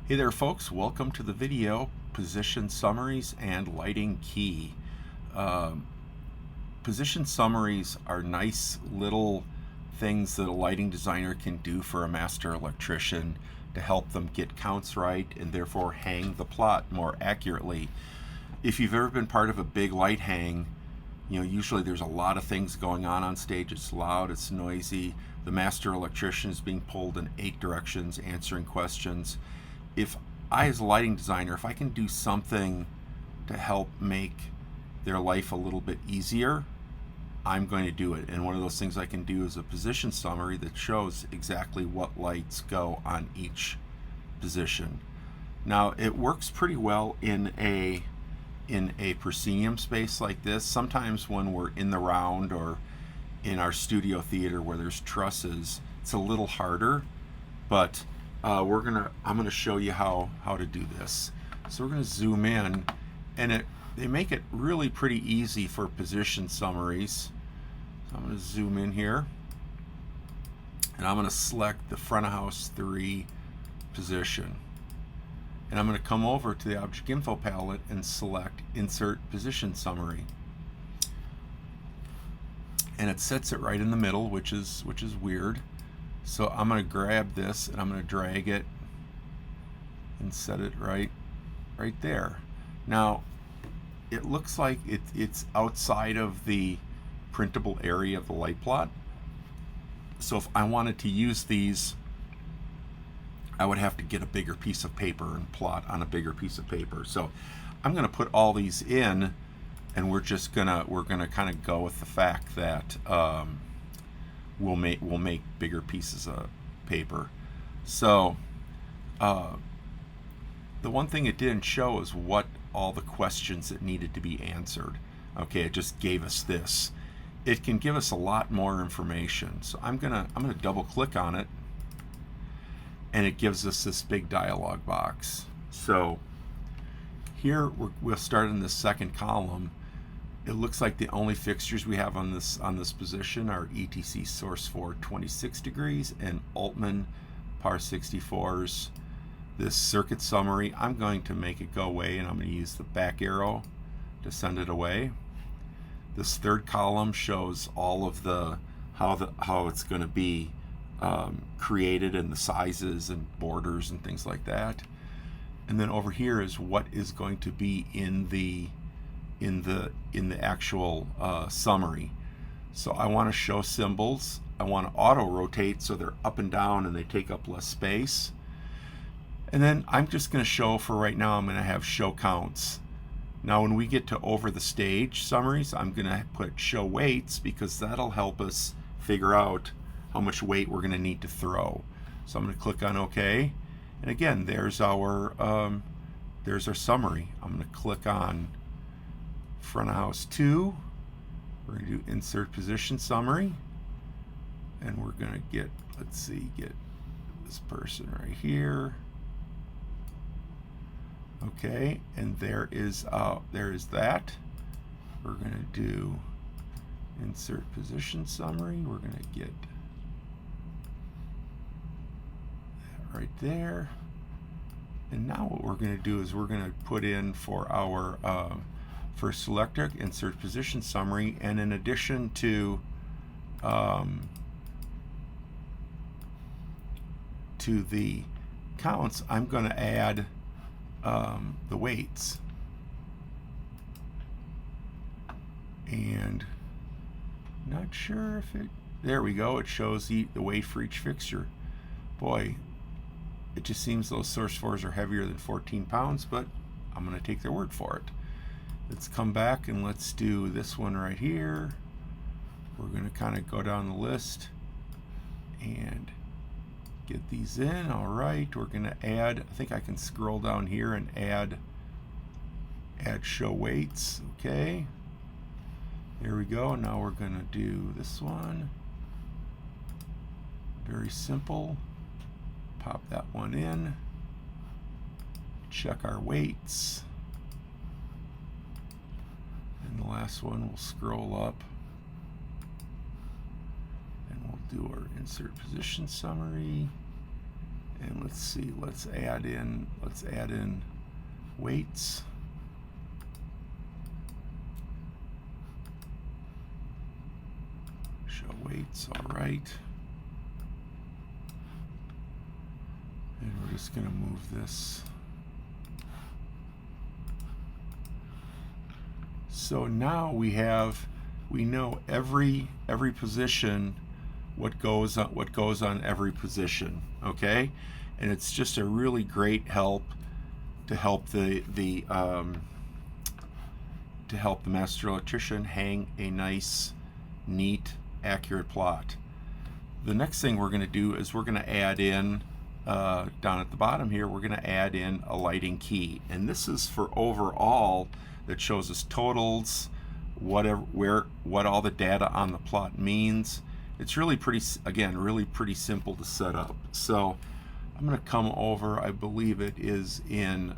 Hey there folks, welcome to the video, Position Summaries and Lighting Key. Um, Position summaries are nice little things that a lighting designer can do for a master electrician to help them get counts right and therefore hang the plot more accurately. If you've ever been part of a big light hang, usually there's a lot of things going on stage. It's loud, it's noisy. The master electrician is being pulled in 8 directions, answering questions. If I, as a lighting designer, if I can do something to help make their life a little bit easier, I'm going to do it. And one of those things I can do is a position summary that shows exactly what lights go on each position. Now, it works pretty well in a proscenium space like this. Sometimes when we're in the round or in our studio theater where there's trusses, it's a little harder, but I'm gonna show you how to do this. So we're gonna zoom in, and they make it really pretty easy for position summaries. So I'm gonna zoom in here, and I'm gonna select the front of house 3 position, and I'm gonna come over to the object info palette and select insert position summary, and it sets it right in the middle, which is weird. So I'm going to grab this and I'm going to drag it and set it right there. Now, it looks like it's outside of the printable area of the light plot. So if I wanted to use these, I would have to get a bigger piece of paper and plot on a bigger piece of paper. So I'm going to put all these in, and we're gonna kind of go with the fact that we'll make bigger pieces of paper. So the one thing it didn't show is what all the questions that needed to be answered. Okay, it just gave us this. It can give us a lot more information. So I'm gonna double click on it, and it gives us this big dialog box. So here we'll start in the second column. It looks like the only fixtures we have on this position are ETC source 4 26 degrees and Altman par 64s. This circuit summary, I'm going to make it go away, and I'm going to use the back arrow to send it away. This third column shows all of the how it's going to be created, and the sizes and borders and things like that. And then over here is what is going to be in the actual summary. So I want to show symbols. I want to auto rotate so they're up and down and they take up less space. And then I'm just going to show, for right now, I'm going to have show counts. Now when we get to over the stage summaries, I'm going to put show weights, because that'll help us figure out how much weight we're going to need to throw. So I'm going to click on OK, and again, there's our summary. I'm going to click on front of house 2. We're going to do insert position summary, and we're going to get this person right here. Okay, and there is that. We're going to do insert position summary. We're going to get that right there. And now what we're going to do is we're going to put in for our first selector, insert position summary, and in addition to the counts, I'm going to add the weights. And not sure if there we go, it shows the weight for each fixture. Boy, it just seems those source 4s are heavier than 14 pounds, but I'm going to take their word for it. Let's come back and let's do this one right here. We're going to kind of go down the list and get these in. All right, we're going to add, I think I can scroll down here and add show weights. Okay, there we go. Now we're going to do this one. Very simple. Pop that one in. Check our weights. And the last one, we'll scroll up and we'll do our insert position summary. And let's see, let's add in weights. Show weights, all right. And we're just going to move this. So now we know every position, what goes on every position, okay? And it's just a really great help to help the master electrician hang a nice, neat, accurate plot. The next thing we're going to do is we're going to add in down at the bottom here, we're going to add in a lighting key, and this is for overall. That shows us totals, what all the data on the plot means. It's really pretty simple to set up. So I'm going to come over. I believe it is in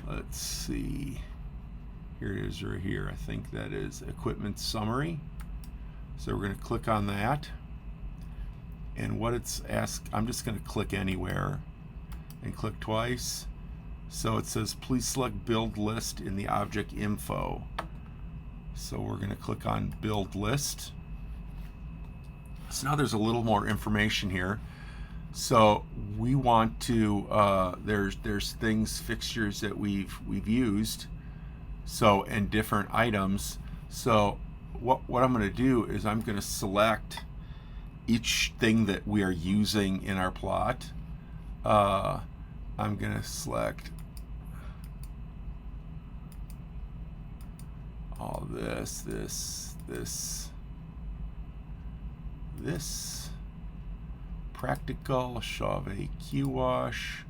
let's see. Here it is right here. I think that is equipment summary. So we're going to click on that. And what it's asked, I'm just going to click anywhere and click twice. So it says, please select build list in the object info. So we're going to click on build list. So now there's a little more information here. So we want to, there's things, fixtures that we've used. So, and different items. So what I'm going to do is I'm going to select each thing that we are using in our plot. I'm going to select all this practical, Chauvet Q wash,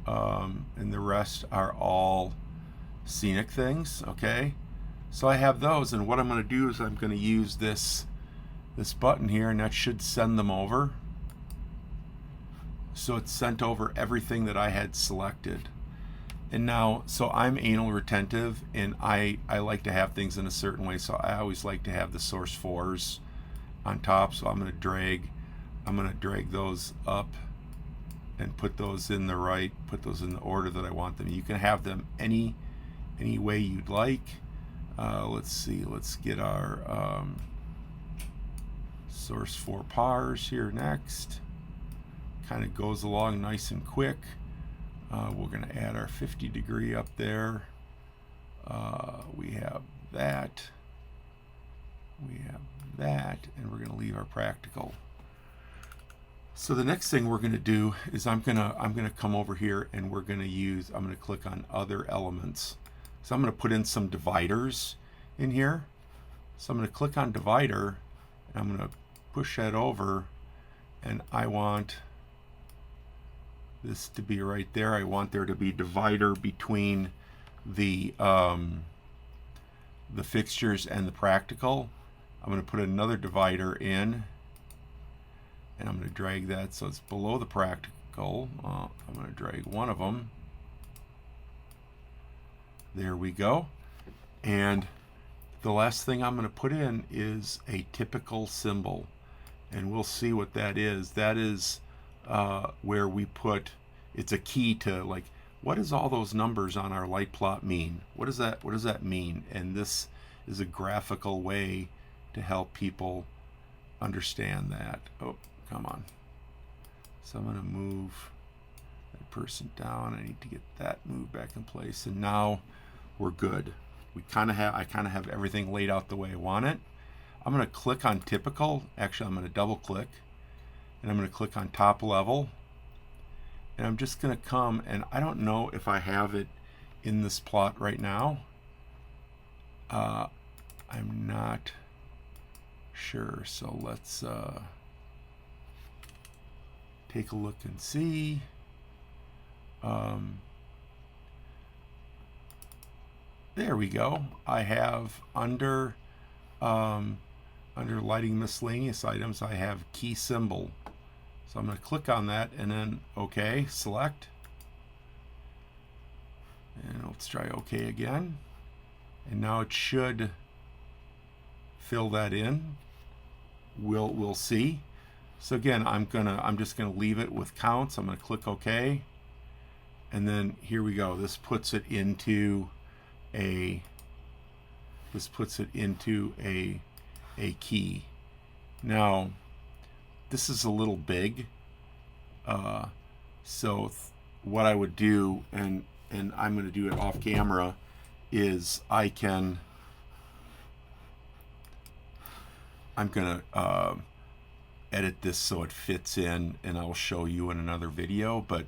and the rest are all scenic things. Okay, so I have those, and what I'm going to do is I'm going to use this button here, and that should send them over. So it's sent over everything that I had selected. And now, so I'm anal retentive, and I like to have things in a certain way, so I always like to have the source 4s on top. So I'm going to drag those up and put those in the order that I want them. You can have them any way you'd like. Let's see, let's get our source 4 pars here next. Kind of goes along nice and quick. We're going to add our 50 degree up there. We have that, and we're going to leave our practical. So the next thing we're going to do is I'm going to come over here, and I'm going to click on other elements. So I'm going to put in some dividers in here. So I'm going to click on divider, and I'm going to push that over, and I want this to be right there. I want there to be divider between the fixtures and the practical. I'm going to put another divider in, and I'm going to drag that so it's below the practical. I'm going to drag one of them. There we go. And the last thing I'm going to put in is a typical symbol, and we'll see what that is. That is where we put, it's a key to, like, what does all those numbers on our light plot mean? What does that mean? And this is a graphical way to help people understand that. Oh, come on. So I'm going to move that person down. I need to get that moved back in place, and now we're good. I kind of have everything laid out the way I want it. I'm going to click on typical. Actually, I'm going to double click, and I'm going to click on top level, and I'm just going to come, and I don't know if I have it in this plot right now. I'm not sure, so let's take a look and see. There we go. I have under lighting miscellaneous items, I have key symbol. So I'm going to click on that, and then OK, select. And let's try OK again. And now it should fill that in. We'll see. So again, I'm just gonna leave it with counts. I'm gonna click OK, and then here we go. This puts it into a key. Now this is a little big, so what I would do, and I'm going to do it off camera, is I'm going to edit this so it fits in, and I'll show you in another video. But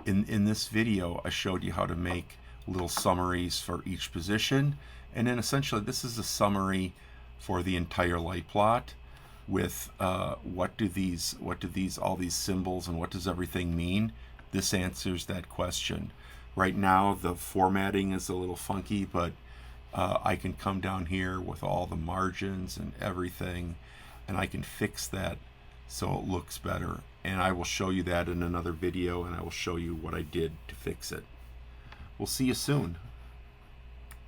in this video, I showed you how to make little summaries for each position, and then essentially this is a summary for the entire light plot with what do all these symbols and what does everything mean. This answers that question. Right now the formatting is a little funky, but I can come down here with all the margins and everything, and I can fix that so it looks better. And I will show you that in another video, and I will show you what I did to fix it. We'll see you soon.